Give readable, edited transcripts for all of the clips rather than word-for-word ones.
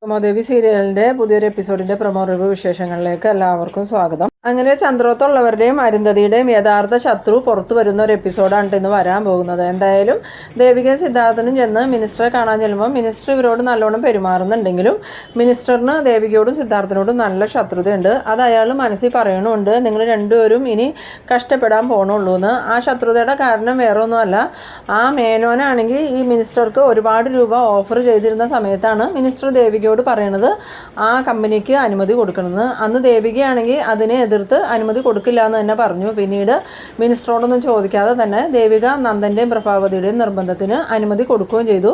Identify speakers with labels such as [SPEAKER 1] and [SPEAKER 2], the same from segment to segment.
[SPEAKER 1] കുമാദേവി സീരിയലിന്റെ പുതിയൊരു എപ്പിസോഡിന്റെ promo review വിശേഷങ്ങളിലേക്ക് എല്ലാവർക്കും സ്വാഗതം. അങ്ങനെ ചന്ദ്രോത്തുള്ളവരുടെയും അരുന്ധതിയുടെയും യഥാർത്ഥ ശത്രു പുറത്തു വരുന്ന ഒരു എപ്പിസോഡാണ് ഇന്ന് വരാൻ പോകുന്നത്. എന്തായാലും ദേവികയും സിദ്ധാർത്ഥനും ചെന്ന് മിനിസ്റ്ററെ കാണാൻ ചെല്ലുമ്പോൾ മിനിസ്റ്റർ ഇവരോട് നല്ലോണം പെരുമാറുന്നുണ്ടെങ്കിലും മിനിസ്റ്ററിന് ദേവികയോടും സിദ്ധാർത്ഥനോടും നല്ല ശത്രുതയുണ്ട്. അത് അയാൾ മനസ്സിൽ പറയണമുണ്ട്, നിങ്ങൾ രണ്ടുപേരും ഇനി കഷ്ടപ്പെടാൻ പോകണുള്ളൂ എന്ന്. ആ ശത്രുതയുടെ കാരണം വേറെ ഒന്നുമല്ല, ആ മേനോനാണെങ്കിൽ ഈ മിനിസ്റ്റർക്ക് ഒരുപാട് രൂപ ഓഫർ ചെയ്തിരുന്ന സമയത്താണ് മിനിസ്റ്റർ ദേവികയോട് പറയണത് ആ കമ്പനിക്ക് അനുമതി കൊടുക്കണമെന്ന്. അന്ന് ദേവികയാണെങ്കിൽ അതിനെ എതിർത്ത് അനുമതി കൊടുക്കില്ല എന്ന് തന്നെ പറഞ്ഞു. പിന്നീട് മിനിസ്റ്ററോടൊന്നും ചോദിക്കാതെ തന്നെ ദേവിക നന്ദൻ്റെയും പ്രഭാവതിയുടെയും നിർബന്ധത്തിന് അനുമതി കൊടുക്കുകയും ചെയ്തു.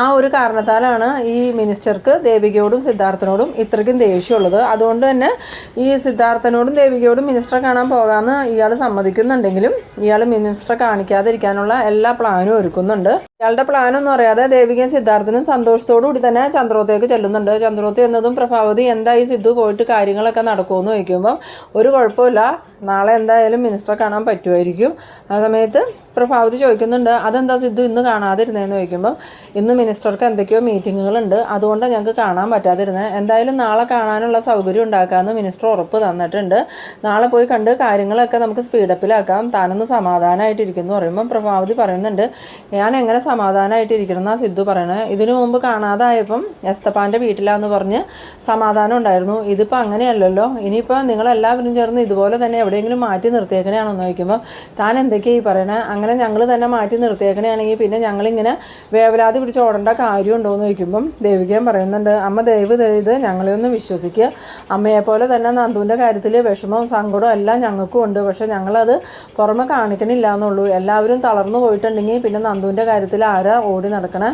[SPEAKER 1] ആ ഒരു കാരണത്താലാണ് ഈ മിനിസ്റ്റർക്ക് ദേവികയോടും സിദ്ധാർത്ഥനോടും ഇത്രയ്ക്കും ദേഷ്യമുള്ളത്. അതുകൊണ്ട് തന്നെ ഈ സിദ്ധാർത്ഥനോടും ദേവികയോടും മിനിസ്റ്ററെ കാണാൻ പോകാമെന്ന് ഇയാൾ സമ്മതിക്കുന്നുണ്ടെങ്കിലും ഇയാൾ മിനിസ്റ്ററെ കാണിക്കാതിരിക്കാനുള്ള എല്ലാ പ്ലാനും ഒരുക്കുന്നുണ്ട്. ഇയാളുടെ പ്ലാനൊന്നും അറിയാതെ ദേവികയും സിദ്ധാർത്ഥനും സന്തോഷത്തോടു കൂടി തന്നെ ചന്ദ്രോത്തേക്ക് ചെല്ലുന്നുണ്ട്. ചന്ദ്രോത്ത് എന്നതും പ്രഭാവതി എന്തായി സിദ്ധു പോയിട്ട് കാര്യങ്ങളൊക്കെ നടക്കുമെന്ന് ചോദിക്കുമ്പം ഒരു കുഴപ്പമില്ല, നാളെ എന്തായാലും മിനിസ്റ്ററെ കാണാൻ പറ്റുമായിരിക്കും. ആ സമയത്ത് പ്രഭാവതി ചോദിക്കുന്നുണ്ട്, അതെന്താ സിദ്ധു ഇന്ന് കാണാതിരുന്നതെന്ന് ചോദിക്കുമ്പം ഇന്ന് മിനിസ്റ്റർക്ക് എന്തൊക്കെയോ മീറ്റിങ്ങുകളുണ്ട്, അതുകൊണ്ടാണ് ഞങ്ങൾക്ക് കാണാൻ പറ്റാതിരുന്നത്. എന്തായാലും നാളെ കാണാനുള്ള സൗകര്യം ഉണ്ടാക്കാമെന്ന് മിനിസ്റ്റർ ഉറപ്പ് തന്നിട്ടുണ്ട്. നാളെ പോയി കണ്ട് കാര്യങ്ങളൊക്കെ നമുക്ക് സ്പീഡപ്പിലാക്കാം, താനൊന്ന് സമാധാനമായിട്ടിരിക്കുന്നു പറയുമ്പം പ്രഭാവതി പറയുന്നുണ്ട്, ഞാൻ എങ്ങനെ സമാധാനമായിട്ടിരിക്കണം എന്നാണ് സിദ്ധു പറയണത്. ഇതിനു മുമ്പ് കാണാതായപ്പം എസ്തപ്പാൻ്റെ വീട്ടിലാന്ന് പറഞ്ഞ് സമാധാനം ഉണ്ടായിരുന്നു. ഇതിപ്പോൾ അങ്ങനെയല്ലല്ലോ, ഇനിയിപ്പോൾ നിങ്ങളെല്ലാവരും ചേർന്ന് ഇതുപോലെ തന്നെ എവിടെയെങ്കിലും മാറ്റി നിർത്തിയേക്കണെയാണെന്ന് ചോദിക്കുമ്പോൾ താൻ എന്തൊക്കെയാണ് ഈ പറയണേ, അങ്ങനെ ഞങ്ങൾ തന്നെ മാറ്റി നിർത്തിയേക്കണെയാണെങ്കിൽ പിന്നെ ഞങ്ങളിങ്ങനെ വേവലാതി പിടിച്ച് ഓടേണ്ട കാര്യമുണ്ടോ എന്ന് ചോദിക്കുമ്പം ദേവികയും പറയുന്നുണ്ട്, അമ്മ ദയവ് ചെയ്ത് ഞങ്ങളെ ഒന്ന് വിശ്വസിക്കുക, അമ്മയെപ്പോലെ തന്നെ നന്ദുവിൻ്റെ കാര്യത്തിൽ വിഷമവും സങ്കടവും എല്ലാം ഞങ്ങൾക്കും ഉണ്ട്, പക്ഷേ ഞങ്ങളത് പുറമെ കാണിക്കണില്ല എന്നുള്ളൂ. എല്ലാവരും തളർന്നു പോയിട്ടുണ്ടെങ്കിൽ പിന്നെ നന്ദുവിൻ്റെ കാര്യത്തിൽ ആരാ ഓടി നടക്കണേ,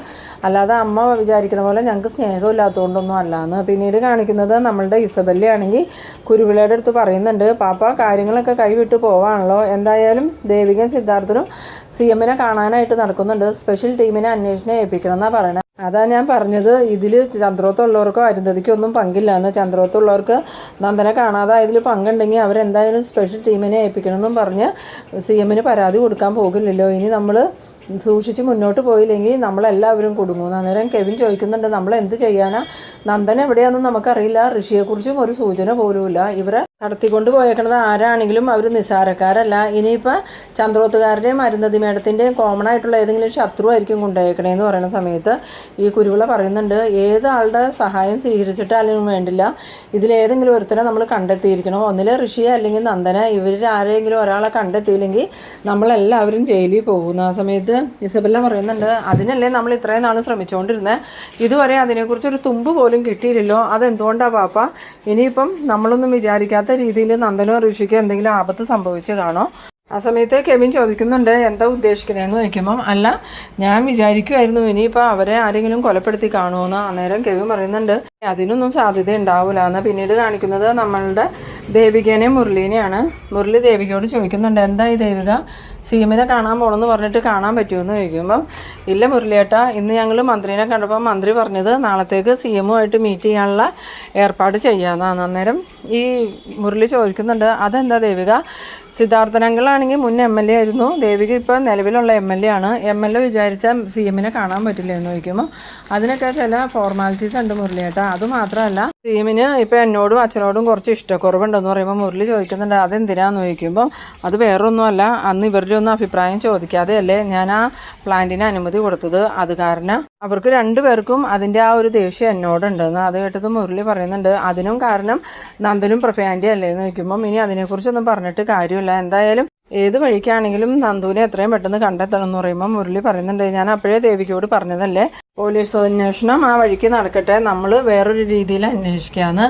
[SPEAKER 1] അല്ലാതെ അമ്മ വിചാരിക്കണ പോലെ ഞങ്ങൾക്ക് സ്നേഹമില്ലാത്തതുകൊണ്ടൊന്നും അല്ലാന്ന്. പിന്നീട് കാണിക്കുന്നത് നമ്മളുടെ ഇസബല്ലയാണെങ്കിൽ കുരുവിളയുടെ അടുത്ത് പറയുന്നുണ്ട്, പാപ്പ കാര്യങ്ങളൊക്കെ കൈവിട്ട് പോവാണല്ലോ, എന്തായാലും ദേവികയും സിദ്ധാർത്ഥനും CM-നെ കാണാനായിട്ട് നടക്കുന്നുണ്ട്, സ്പെഷ്യൽ ടീമിനെ അന്വേഷണം ഏൽപ്പിക്കണം എന്നാണ് പറയണത്. അതാ ഞാൻ പറഞ്ഞത്, ഇതിൽ ചന്ദ്രോത്തുള്ളവർക്കോ അരുന്ധതിക്കോ ഒന്നും പങ്കില്ല എന്ന്. ചന്ദ്രോത്തുള്ളവർക്ക് നന്ദനെ കാണാതായതിൽ പങ്കുണ്ടെങ്കിൽ അവരെന്തായാലും സ്പെഷ്യൽ ടീമിനെ ഏൽപ്പിക്കണമെന്നും പറഞ്ഞ് CM-ന് പരാതി കൊടുക്കാൻ പോകില്ലല്ലോ. ഇനി നമ്മൾ സൂക്ഷിച്ച് മുന്നോട്ട് പോയില്ലെങ്കിൽ നമ്മളെല്ലാവരും കുടുങ്ങും. അന്നേരം കെവിൻ ചോദിക്കുന്നുണ്ട്, നമ്മൾ എന്ത് ചെയ്യാനാ, നന്ദൻ എവിടെയാണെന്ന് നമുക്കറിയില്ല, ഋഷിയെക്കുറിച്ചും ഒരു സൂചന പോലുമില്ല, ഇവരെ കടത്തിക്കൊണ്ട് പോയേക്കണത് ആരാണെങ്കിലും അവർ നിസ്സാരക്കാരല്ല, ഇനിയിപ്പോൾ ചന്ദ്രോത്തുകാരുടെയും അരുന്ധതി മേഡത്തിൻ്റെയും കോമൺ ആയിട്ടുള്ള ഏതെങ്കിലും ശത്രു ആയിരിക്കും കൊണ്ടുപോയേക്കണേന്ന് പറയുന്ന സമയത്ത് ഈ കുരുവിള പറയുന്നുണ്ട്, ഏത് ആളുടെ സഹായം സ്വീകരിച്ചിട്ടാലും വേണ്ടില്ല, ഇതിലേതെങ്കിലും ഒരുത്തനെ നമ്മൾ കണ്ടെത്തിയിരിക്കണം, ഒന്നിൽ ഋഷിയെ അല്ലെങ്കിൽ നന്ദനെ, ഇവരിൽ ആരെങ്കിലും ഒരാളെ കണ്ടെത്തിയില്ലെങ്കിൽ നമ്മളെല്ലാവരും ജയിലിൽ പോകുന്ന. ആ സമയത്ത് ഇസബല്ല പറയുന്നുണ്ട്, അതിനല്ലേ നമ്മൾ ഇത്രയും നാൾ ശ്രമിച്ചുകൊണ്ടിരുന്നത്, ഇതുവരെ അതിനെക്കുറിച്ചൊരു തുമ്പ് പോലും കിട്ടിയില്ലല്ലോ, അതെന്തുകൊണ്ടാണ് പാപ്പ, ഇനിയിപ്പം നമ്മളൊന്നും വിചാരിക്കാത്ത രീതിയിൽ നന്ദനോ ഋഷിക്കോ എന്തെങ്കിലും ആപത്ത് സംഭവിച്ച് കാണോ. ആ സമയത്ത് കെവിൻ ചോദിക്കുന്നുണ്ട്, എന്താ ഉദ്ദേശിക്കണേന്ന് ചോദിക്കുമ്പം, അല്ല ഞാൻ വിചാരിക്കുമായിരുന്നു ഇനിയിപ്പോൾ അവരെ ആരെങ്കിലും കൊലപ്പെടുത്തി കാണുമെന്ന്. അന്നേരം കെവിൻ പറയുന്നുണ്ട്, അതിനൊന്നും സാധ്യത ഉണ്ടാവില്ല എന്ന്. പിന്നീട് കാണിക്കുന്നത് നമ്മളുടെ ദേവികേനെയും മുരളീനെയാണ്. മുരളി ദേവികയോട് ചോദിക്കുന്നുണ്ട്, എന്താ ഈ ദേവിക CM-നെ കാണാൻ പോകണമെന്ന് പറഞ്ഞിട്ട് കാണാൻ പറ്റുമെന്ന് ചോദിക്കുമ്പം, ഇല്ല മുരളിയേട്ടാ, ഇന്ന് ഞങ്ങൾ മന്ത്രിനെ കണ്ടപ്പോൾ മന്ത്രി പറഞ്ഞത് നാളത്തേക്ക് CM-ഉമായിട്ട് മീറ്റ് ചെയ്യാനുള്ള ഏർപ്പാട് ചെയ്യാമെന്നാണ്. അന്നേരം ഈ മുരളി ചോദിക്കുന്നുണ്ട്, അതെന്താ ദേവിക, സിദ്ധാർത്ഥനങ്ങളാണെങ്കിൽ മുൻ MLA ആയിരുന്നു, ദേവിക ഇപ്പോൾ നിലവിലുള്ള MLA ആണ്, MLA വിചാരിച്ചാൽ CM-നെ കാണാൻ പറ്റില്ല എന്ന് ചോദിക്കുമ്പോൾ അതിനൊക്കെ ചില ഫോർമാലിറ്റീസ് ഉണ്ട് മുരളിയേട്ടാ, അതുമാത്രമല്ല CM-ന് ഇപ്പോൾ എന്നോടും അച്ഛനോടും കുറച്ച് ഇഷ്ടക്കുറവുണ്ടെന്ന് പറയുമ്പോൾ മുരളി ചോദിക്കുന്നുണ്ട്, അതെന്തിനാന്ന് ചോദിക്കുമ്പം അത് വേറൊന്നുമല്ല, അന്ന് ഇവരുടെ ഒന്നും അഭിപ്രായം ചോദിക്കാതെയല്ലേ ഞാൻ ആ പ്ലാന്റിന് അനുമതി കൊടുത്തത്, അത് കാരണം അവർക്ക് രണ്ടുപേർക്കും അതിൻ്റെ ആ ഒരു ദേഷ്യം എന്നോടുണ്ടെന്ന്. അത് കേട്ടത് മുരളി പറയുന്നുണ്ട്, അതിനും കാരണം നന്ദനും പ്രഭയാൻ്റെ അല്ലേ എന്ന് ചോദിക്കുമ്പം ഇനി അതിനെക്കുറിച്ചൊന്നും പറഞ്ഞിട്ട് കാര്യമില്ല, എന്തായാലും ഏത് വഴിക്കാണെങ്കിലും നന്ദുവിനെ എത്രയും പെട്ടെന്ന് കണ്ടെത്തണം എന്ന് പറയുമ്പോൾ മുരളി പറയുന്നുണ്ട്, ഞാൻ അപ്പോഴേ ദേവികയോട് പറഞ്ഞതല്ലേ പോലീസ് അന്വേഷണം ആ വഴിക്ക് നടക്കട്ടെ, നമ്മൾ വേറൊരു രീതിയിൽ അന്വേഷിക്കാമെന്ന്.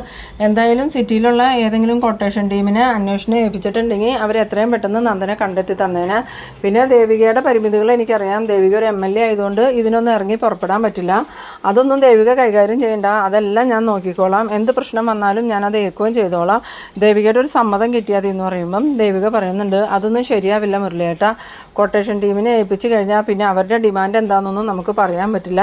[SPEAKER 1] എന്തായാലും സിറ്റിയിലുള്ള ഏതെങ്കിലും കൊട്ടേഷൻ ടീമിനെ അന്വേഷണം ഏൽപ്പിച്ചിട്ടുണ്ടെങ്കിൽ അവർ എത്രയും പെട്ടെന്ന് നന്ദനെ കണ്ടെത്തി തന്നേനെ. പിന്നെ ദേവികയുടെ പരിമിതികൾ എനിക്കറിയാം, ദേവിക ഒരു MLA ആയതുകൊണ്ട് ഇതിനൊന്നും ഇറങ്ങി പുറപ്പെടാൻ പറ്റില്ല, അതൊന്നും ദേവിക കൈകാര്യം ചെയ്യേണ്ട, അതെല്ലാം ഞാൻ നോക്കിക്കോളാം, എന്ത് പ്രശ്നം വന്നാലും ഞാനത് ഏൽക്കുകയും ചെയ്തോളാം, ദേവികയുടെ ഒരു സമ്മതം കിട്ടിയാൽ എന്ന് പറയുമ്പം ദേവിക പറയുന്നുണ്ട്, അതൊന്നും ശരിയാവില്ല മുരളിയേട്ടാ, കൊട്ടേഷൻ ടീമിനെ ഏൽപ്പിച്ച് കഴിഞ്ഞാൽ പിന്നെ അവരുടെ ഡിമാൻഡ് എന്താണെന്നൊന്നും നമുക്ക് പറയാൻ പറ്റില്ല,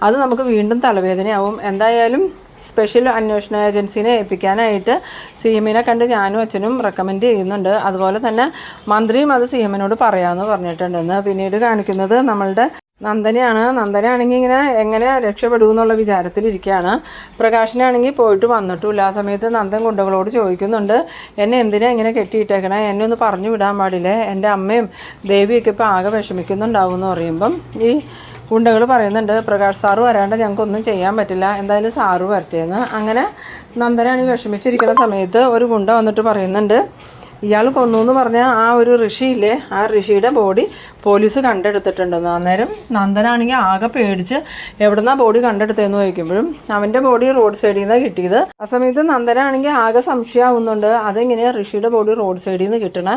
[SPEAKER 1] അത് നമുക്ക് വീണ്ടും തലവേദനയാവും. എന്തായാലും സ്പെഷ്യൽ അന്വേഷണ ഏജൻസിനെ ഏൽപ്പിക്കാനായിട്ട് CM-നെ കണ്ട് ഞാനും അച്ഛനും റെക്കമെൻഡ് ചെയ്യുന്നുണ്ട്, അതുപോലെ തന്നെ മന്ത്രിയും അത് CM-നോട് പറയാമെന്ന് പറഞ്ഞിട്ടുണ്ടെന്ന്. പിന്നീട് കാണിക്കുന്നത് നമ്മളുടെ നന്ദനയാണെങ്കിൽ ഇങ്ങനെ എങ്ങനെ രക്ഷപ്പെടും എന്നുള്ള വിചാരത്തിലിരിക്കുകയാണ്. പ്രകാശനാണെങ്കിൽ പോയിട്ട് വന്നിട്ടുമില്ല. ആ സമയത്ത് നന്ദൻ ഗുണ്ടകളോട് ചോദിക്കുന്നുണ്ട്, എന്നെ എന്തിനാ ഇങ്ങനെ കെട്ടിയിട്ടേക്കണേ, എന്നെ ഒന്ന് പറഞ്ഞു വിടാൻ പാടില്ലേ, എൻ്റെ അമ്മയും ദേവിയൊക്കെ ഇപ്പോൾ ആകെ വിഷമിക്കുന്നുണ്ടാവും എന്ന് പറയുമ്പം ഈ ഗുണ്ടകൾ പറയുന്നുണ്ട്, പ്രകാശ് സാറ് വരാണ്ട് ഞങ്ങൾക്കൊന്നും ചെയ്യാൻ പറ്റില്ല, എന്തായാലും സാറ് വരട്ടേന്ന്. അങ്ങനെ നന്ദനാണെങ്കിൽ വിഷമിച്ചിരിക്കുന്ന സമയത്ത് ഒരു ഗുണ്ട വന്നിട്ട് പറയുന്നുണ്ട്, ഇയാൾ കൊന്നു എന്ന് പറഞ്ഞാൽ ആ ഒരു ഋഷിയില്ലേ, ആ ഋഷിയുടെ ബോഡി പോലീസ് കണ്ടെടുത്തിട്ടുണ്ടെന്ന്. അന്നേരം നന്ദനാണെങ്കിൽ ആകെ പേടിച്ച് എവിടുന്നാ ബോഡി കണ്ടെടുത്തതെന്ന് ചോദിക്കുമ്പോഴും അവൻ്റെ ബോഡി റോഡ് സൈഡിൽ നിന്നാണ് കിട്ടിയത്. ആ സമയത്ത് നന്ദനാണെങ്കിൽ ആകെ സംശയമാവുന്നുണ്ട്, അതെങ്ങനെയാണ് ഋഷിയുടെ ബോഡി റോഡ് സൈഡിൽ നിന്ന് കിട്ടണേ.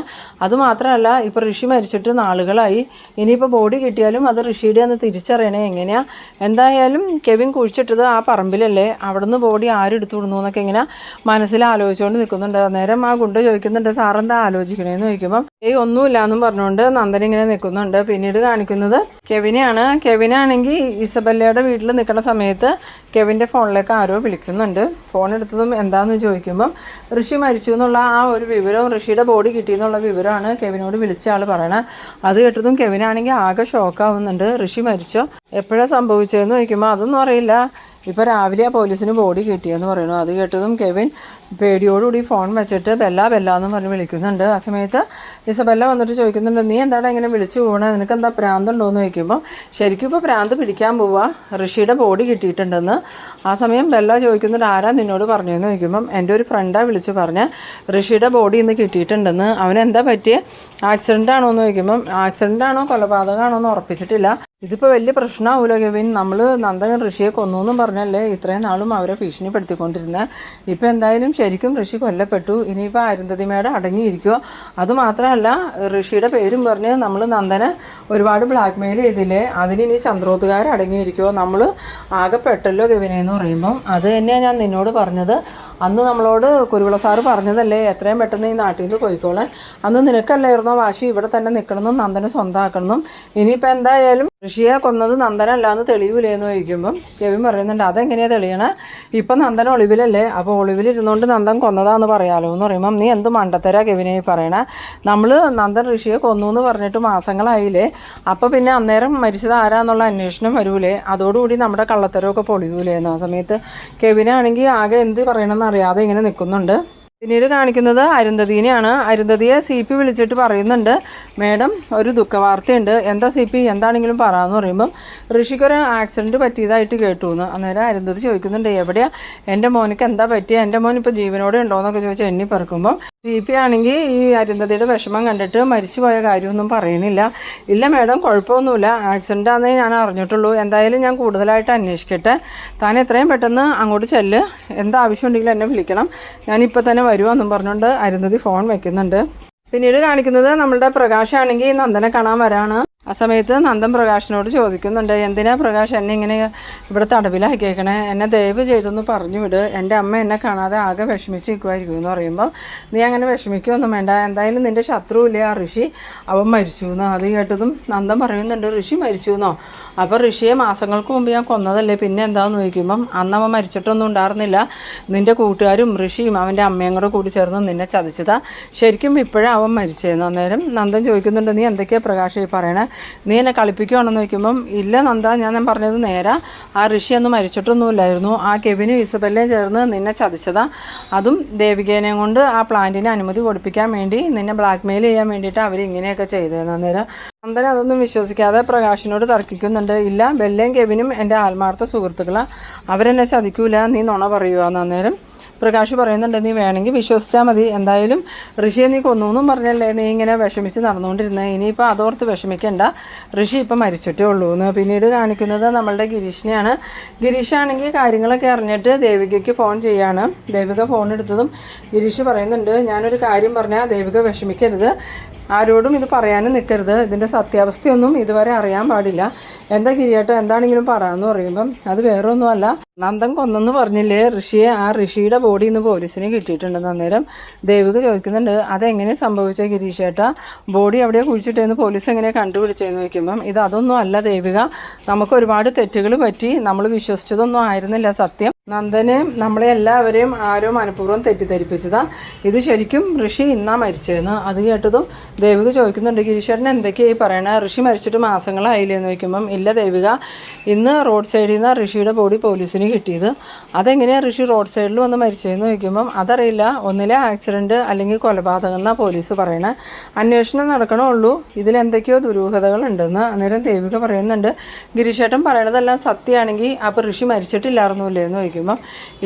[SPEAKER 1] അതുമാത്രമല്ല ഇപ്പോൾ ഋഷി മരിച്ചിട്ട് നാളുകളായി, ഇനിയിപ്പോൾ ബോഡി കിട്ടിയാലും അത് ഋഷിയുടെ ഒന്ന് തിരിച്ചറിയണേ എങ്ങനെയാണ്. എന്തായാലും കെവിൻ കുഴിച്ചിട്ടത് ആ പറമ്പിലല്ലേ, അവിടെ നിന്ന് ബോഡി ആരെടുത്തു വിടുന്നു എന്നൊക്കെ ഇങ്ങനെ മനസ്സിൽ ആലോചിച്ചുകൊണ്ട് നിൽക്കുന്നുണ്ട്. അന്നേരം ആ ഗുണ്ട ചോദിക്കുന്നുണ്ട്, സാറെന്താ ആലോചിക്കണേന്ന് ചോദിക്കുമ്പം ഒന്നുമില്ല എന്നും പറഞ്ഞുകൊണ്ട് നന്ദൻ ഇങ്ങനെ നിൽക്കുന്നുണ്ട്. പിന്നീട് കാണിക്കുന്നത് കെവിനെയാണ്. കെവിനാണെങ്കിൽ ഇസബല്ലയുടെ വീട്ടിൽ നിൽക്കുന്ന സമയത്ത് കെവിൻ്റെ ഫോണിലേക്ക് ആരോ വിളിക്കുന്നുണ്ട്. ഫോൺ എടുത്തതും എന്താണെന്ന് ചോദിക്കുമ്പം ഋഷി മരിച്ചു എന്നുള്ള ആ ഒരു വിവരവും ഋഷിയുടെ ബോഡി കിട്ടിയെന്നുള്ള വിവരമാണ് കെവിനോട് വിളിച്ച ആൾ പറയണത്. അത് കേട്ടതും കെവിനാണെങ്കിൽ ആകെ ഷോക്കാവുന്നുണ്ട്. ഋഷി മരിച്ചോ, എപ്പോഴാണ് സംഭവിച്ചതെന്ന് ചോദിക്കുമ്പോൾ അതൊന്നും അറിയില്ല, ഇപ്പോൾ രാവിലെ ആ പോലീസിന് ബോഡി കിട്ടിയെന്ന് പറയുന്നു. അത് കേട്ടതും കെവിൻ പേടിയോടുകൂടി ഫോൺ വെച്ചിട്ട് ബെല്ല എന്ന് പറഞ്ഞ് വിളിക്കുന്നുണ്ട്. ആ സമയത്ത് ഇസബെല്ല വന്നിട്ട് ചോദിക്കുന്നുണ്ട്, നീ എന്താണ് ഇങ്ങനെ വിളിച്ചു പോകണേ, നിനക്ക് എന്താ പ്രാന്തുണ്ടോ എന്ന് ചോദിക്കുമ്പോൾ ശരിക്കും ഇപ്പോൾ പ്രാന്ത് പിടിക്കാൻ പോവുക, ഋഷിയുടെ ബോഡി കിട്ടിയിട്ടുണ്ടെന്ന്. ആ സമയം ബെല്ല ചോദിക്കുന്നുണ്ട്, ആരാ നിന്നോട് പറഞ്ഞതെന്ന് ചോദിക്കുമ്പം എൻ്റെ ഒരു ഫ്രണ്ടാണ് വിളിച്ച് പറഞ്ഞ് ഋഷിയുടെ ബോഡി ഇന്ന് കിട്ടിയിട്ടുണ്ടെന്ന്. അവനെന്താ പറ്റിയ, ആക്സിഡൻ്റ് ആണോ എന്ന് ചോദിക്കുമ്പം ആക്സിഡൻ്റ് ആണോ കൊലപാതകമാണോ എന്ന് ഉറപ്പിച്ചിട്ടില്ല. ഇതിപ്പോൾ വലിയ പ്രശ്നമാവില്ല കെവിൻ, നമ്മൾ നന്ദൻ ഋഷിയെ കൊന്നു എന്നും പറഞ്ഞല്ലേ ഇത്രയും നാളും അവരെ ഭീഷണിപ്പെടുത്തിക്കൊണ്ടിരുന്നത്. ഇപ്പോൾ എന്തായാലും ശരിക്കും ഋഷി കൊല്ലപ്പെട്ടു, ഇനിയിപ്പോൾ അരുന്ധതിമയുടെ അടങ്ങിയിരിക്കുമോ. അതുമാത്രമല്ല ഋഷിയുടെ പേരും പറഞ്ഞ് നമ്മൾ നന്ദനെ ഒരുപാട് ബ്ലാക്ക് മെയിൽ ചെയ്തില്ലേ, അതിനി ചന്ദ്രോത്തുകാർ അടങ്ങിയിരിക്കുമോ, നമ്മൾ ആകെ പെട്ടല്ലോ കെവിനെന്ന് പറയുമ്പം അത് തന്നെയാണ് ഞാൻ നിന്നോട് പറഞ്ഞത്. അന്ന് നമ്മളോട് കുരുവിള സാറ് പറഞ്ഞതല്ലേ എത്രയും പെട്ടെന്ന് ഈ നാട്ടിൽ നിന്ന് പോയിക്കോളാൻ. അന്ന് നിനക്കല്ലായിരുന്നോ വാശി ഇവിടെ തന്നെ നിൽക്കണമെന്നും നന്ദനെ സ്വന്തമാക്കണമെന്നും. ഇനിയിപ്പോൾ എന്തായാലും ഋഷിയെ കൊന്നത് നന്ദനല്ലാന്ന് തെളിവില്ലേന്ന് ചോദിക്കുമ്പം കെവിൻ പറയുന്നുണ്ട്, അതെങ്ങനെയാണ് തെളിയണേ, ഇപ്പം നന്ദൻ ഒളിവിലല്ലേ, അപ്പോൾ ഒളിവിലിരുന്നുകൊണ്ട് നന്ദൻ കൊന്നതാന്ന് പറയാലോ എന്ന് പറയുമ്പം നീ എന്ത് മണ്ടത്തരാ കെവിനെ പറയണേ, നമ്മൾ നന്ദൻ ഋഷിയെ കൊന്നു എന്ന് പറഞ്ഞിട്ട് മാസങ്ങളായില്ലേ, അപ്പോൾ പിന്നെ അന്നേരം മരിച്ചത് ആരാന്നുള്ള അന്വേഷണം വരൂലേ, അതോടുകൂടി നമ്മുടെ കള്ളത്തരമൊക്കെ പൊളിയൂലേ എന്ന്. ആ സമയത്ത് കെവിനാണെങ്കിൽ ആകെ എന്ത് പറയണമെന്ന് അറിയാതെ ഇങ്ങനെ നിൽക്കുന്നുണ്ട്. പിന്നീട് കാണിക്കുന്നത് അരുന്ധതിനെയാണ്. അരുന്ധതിയെ സി പി വിളിച്ചിട്ട് പറയുന്നുണ്ട്, മേഡം ഒരു ദുഃഖവാർത്തയുണ്ട്, എന്താ സി പി, എന്താണെങ്കിലും പറയാമെന്ന് പറയുമ്പം ഋഷിക്കൊരു ആക്സിഡൻറ്റ് പറ്റിയതായിട്ട് കേട്ടു എന്ന്. അന്നേരം അരുന്ധതി ചോദിക്കുന്നുണ്ട്, എവിടെയാണ് എൻ്റെ മോനിക്ക് എന്താ പറ്റിയ, എൻ്റെ മോൻ ഇപ്പോൾ ജീവനോടെ ഉണ്ടോ എന്നൊക്കെ ചോദിച്ചാൽ എണ്ണി പറക്കുമ്പം സി പി ആണെങ്കിൽ ഈ അരുന്ധതിയുടെ വിഷമം കണ്ടിട്ട് മരിച്ചുപോയ കാര്യമൊന്നും പറയണില്ല. ഇല്ല മേഡം കുഴപ്പമൊന്നുമില്ല, ആക്സിഡൻ്റ് ആണെന്നേ ഞാൻ അറിഞ്ഞിട്ടുള്ളൂ, എന്തായാലും ഞാൻ കൂടുതലായിട്ട് അന്വേഷിക്കട്ടെ, താൻ എത്രയും പെട്ടെന്ന് അങ്ങോട്ട് ചെല്ല്, എന്താവശ്യം ഉണ്ടെങ്കിലും എന്നെ വിളിക്കണം, ഞാനിപ്പോൾ തന്നെ വരുവാന്നും പറഞ്ഞുകൊണ്ട് അരുന്ധതി ഫോൺ വയ്ക്കുന്നുണ്ട്. പിന്നീട് കാണിക്കുന്നത് നമ്മളുടെ പ്രകാശാണെങ്കിൽ നന്ദനെ കാണാൻ വരാണ്. ആ സമയത്ത് നന്ദൻ പ്രകാശിനോട് ചോദിക്കുന്നുണ്ട്, എന്തിനാ പ്രകാശ് എന്നെ ഇങ്ങനെ ഇവിടെ തടവിലാക്കിയേക്കണേ, എന്നെ ദയവ് ചെയ്തൊന്ന് പറഞ്ഞു വിട്, എൻ്റെ അമ്മ എന്നെ കാണാതെ ആകെ വിഷമിച്ച് നിൽക്കുമായിരിക്കും എന്ന് പറയുമ്പോൾ നീ അങ്ങനെ വിഷമിക്കുകയൊന്നും വേണ്ട, എന്തായാലും നിൻ്റെ ശത്രുവില്ലേ ആ ഋഷി, അവൻ മരിച്ചു എന്ന്. അത് കേട്ടതും നന്ദൻ പറയുന്നുണ്ട്, ഋഷി മരിച്ചു എന്നോ, അപ്പോൾ ഋഷിയെ മാസങ്ങൾക്ക് മുമ്പ് ഞാൻ കൊന്നതല്ലേ, പിന്നെ എന്താണെന്ന് ചോദിക്കുമ്പം അന്ന് അവൻ മരിച്ചിട്ടൊന്നും ഉണ്ടായിരുന്നില്ല, നിൻ്റെ കൂട്ടുകാരും ഋഷിയും അവൻ്റെ അമ്മയും കൂടെ കൂടി ചേർന്ന് നിന്നെ ചതിച്ചതാ, ശരിക്കും ഇപ്പോഴാണ് അവൻ മരിച്ചതെന്ന്. അന്നേരം നന്ദൻ ചോദിക്കുന്നുണ്ട്, നീ എന്തൊക്കെയാണ് പ്രകാശ് പറയണേ, നീ എന്നെ കളിപ്പിക്കുകയാണെന്ന് ചോദിക്കുമ്പം ഇല്ല നന്ദ, ഞാൻ പറഞ്ഞത് നേരാ, ആ ഋഷി അന്ന് മരിച്ചിട്ടൊന്നുമില്ലായിരുന്നു, ആ കെവിനും ഇസബെല്ലയും ചേർന്ന് നിന്നെ ചതിച്ചതാ, അതും ദേവികേനെയും കൊണ്ട് ആ പ്ലാന്റിന് അനുമതി കൊടുപ്പിക്കാൻ വേണ്ടി നിന്നെ ബ്ലാക്ക് മെയിൽ ചെയ്യാൻ വേണ്ടിയിട്ട് അവർ ഇങ്ങനെയൊക്കെ ചെയ്തതെന്ന്. അന്നേരം നന്ദൻ അതൊന്നും വിശ്വസിക്കാതെ പ്രകാശിനോട് തർക്കിക്കുന്നുണ്ട്, ഇല്ല ബെല്ലയും കെവിനും എൻ്റെ ആത്മാർത്ഥ സുഹൃത്തുക്കളാണ്, അവരെന്നെ ചതിക്കൂല, നീ നുണ പറയുക. അന്നേരം പ്രകാശ് പറയുന്നുണ്ട്, നീ വേണമെങ്കിൽ വിശ്വസിച്ചാൽ മതി, എന്തായാലും ഋഷിയെ നീ കൊന്നു എന്നും പറഞ്ഞല്ലേ നീ ഇങ്ങനെ വിഷമിച്ച് നടന്നുകൊണ്ടിരുന്നത്, ഇനിയിപ്പോൾ അതോർത്ത് വിഷമിക്കേണ്ട, ഋഷി ഇപ്പം മരിച്ചിട്ടേ ഉള്ളൂ എന്ന്. പിന്നീട് കാണിക്കുന്നത് നമ്മളുടെ ഗിരീഷിനെയാണ്. ഗിരീഷാണെങ്കിൽ കാര്യങ്ങളൊക്കെ അറിഞ്ഞിട്ട് ദേവികയ്ക്ക് ഫോൺ ചെയ്യാണ്. ദേവിക ഫോൺ എടുത്തതും ഗിരീഷ് പറയുന്നുണ്ട്, ഞാനൊരു കാര്യം പറഞ്ഞാൽ ദേവിക വിഷമിക്കരുത്, ആരോടും ഇത് പറയാനും നിൽക്കരുത്, ഇതിൻ്റെ സത്യാവസ്ഥയൊന്നും ഇതുവരെ അറിയാൻ പാടില്ല, എന്താ ഗിരിയേട്ട എന്താണെങ്കിലും പറയാമെന്ന് പറയുമ്പം അത് വേറെ ഒന്നുമല്ല, നന്ദൻ കൊന്നെന്ന് പറഞ്ഞില്ലേ ഋഷിയെ, ആ ഋഷിയുടെ ബോഡി ഇന്ന് പോലീസിന് കിട്ടിയിട്ടുണ്ടെന്ന്. അന്നേരം ദേവിക ചോദിക്കുന്നുണ്ട്, അതെങ്ങനെ സംഭവിച്ച ഗിരീഷേട്ടാ, ബോഡി എവിടെയാണ് കുഴിച്ചിട്ടേന്ന് പോലീസ് എങ്ങനെ കണ്ടുപിടിച്ചതെന്ന് ചോദിക്കുമ്പം അതൊന്നും അല്ല ദേവിക, നമുക്ക് ഒരുപാട് തെറ്റുകൾ പറ്റി, നമ്മൾ വിശ്വസിച്ചതൊന്നും ആയിരുന്നില്ല സത്യം, നന്ദനെ നമ്മളെ എല്ലാവരെയും ആരോ മനഃപൂർവ്വം തെറ്റിദ്ധരിപ്പിച്ചതാണ്. ഇത് ശരിക്കും ഋഷി ഇന്നാ മരിച്ചതെന്ന്. അത് കേട്ടതും ദേവിക ചോദിക്കുന്നുണ്ട്, ഗിരീഷേട്ടൻ എന്തൊക്കെയായി പറയണേ, ഋഷി മരിച്ചിട്ട് മാസങ്ങളായില്ലേ എന്ന് ചോദിക്കുമ്പം, ഇല്ല ദേവിക, ഇന്ന് റോഡ് സൈഡിൽ നിന്ന് ഋഷിയുടെ ബോഡി പോലീസിന് കിട്ടിയത്. അതെങ്ങനെയാണ് ഋഷി റോഡ് സൈഡിൽ വന്ന് മരിച്ചതെന്ന് ചോദിക്കുമ്പം, അതറിയില്ല, ഒന്നിലെ ആക്സിഡൻറ്റ് അല്ലെങ്കിൽ കൊലപാതകം എന്നാണ് പോലീസ് പറയണേ. അന്വേഷണം നടക്കണമുള്ളൂ, ഇതിലെന്തൊക്കെയോ ദുരൂഹതകളുണ്ടെന്ന്. അന്നേരം ദേവിക പറയുന്നുണ്ട്, ഗിരീഷേട്ടൻ പറയണതെല്ലാം സത്യമാണെങ്കിൽ അപ്പോൾ ഋഷി മരിച്ചിട്ടില്ലായിരുന്നില്ലേ എന്ന് ചോദിക്കുമ്പം,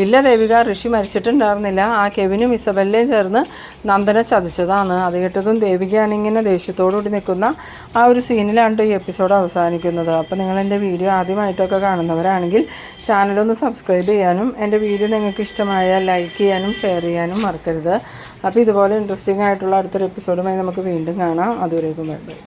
[SPEAKER 1] ഇല്ല ദേവിക, ഋഷി മരിച്ചിട്ടുണ്ടായിരുന്നില്ല, ആ കെവിനും ഇസബെല്ലയും ചേർന്ന് നന്ദനെ ചതിച്ചതാണ്. അത് കേട്ടതും ദേവികയാണിങ്ങനെ ദേഷ്യത്തോടുകൂടി നിൽക്കുന്ന ആ ഒരു സീനിലാണ് ഈ എപ്പിസോഡ് അവസാനിക്കുന്നത്. അപ്പോൾ നിങ്ങൾ എൻ്റെ വീഡിയോ ആദ്യമായിട്ടൊക്കെ കാണുന്നവരാണെങ്കിൽ ചാനലൊന്ന് സബ്സ്ക്രൈബ് ചെയ്യാനും എൻ്റെ വീഡിയോ നിങ്ങൾക്ക് ഇഷ്ടമായാൽ ലൈക്ക് ചെയ്യാനും ഷെയർ ചെയ്യാനും മറക്കരുത്. അപ്പോൾ ഇതുപോലെ ഇൻട്രസ്റ്റിംഗ് ആയിട്ടുള്ള അടുത്തൊരു എപ്പിസോഡുമായി നമുക്ക് വീണ്ടും കാണാം. അതുവരേക്കും ബൈ.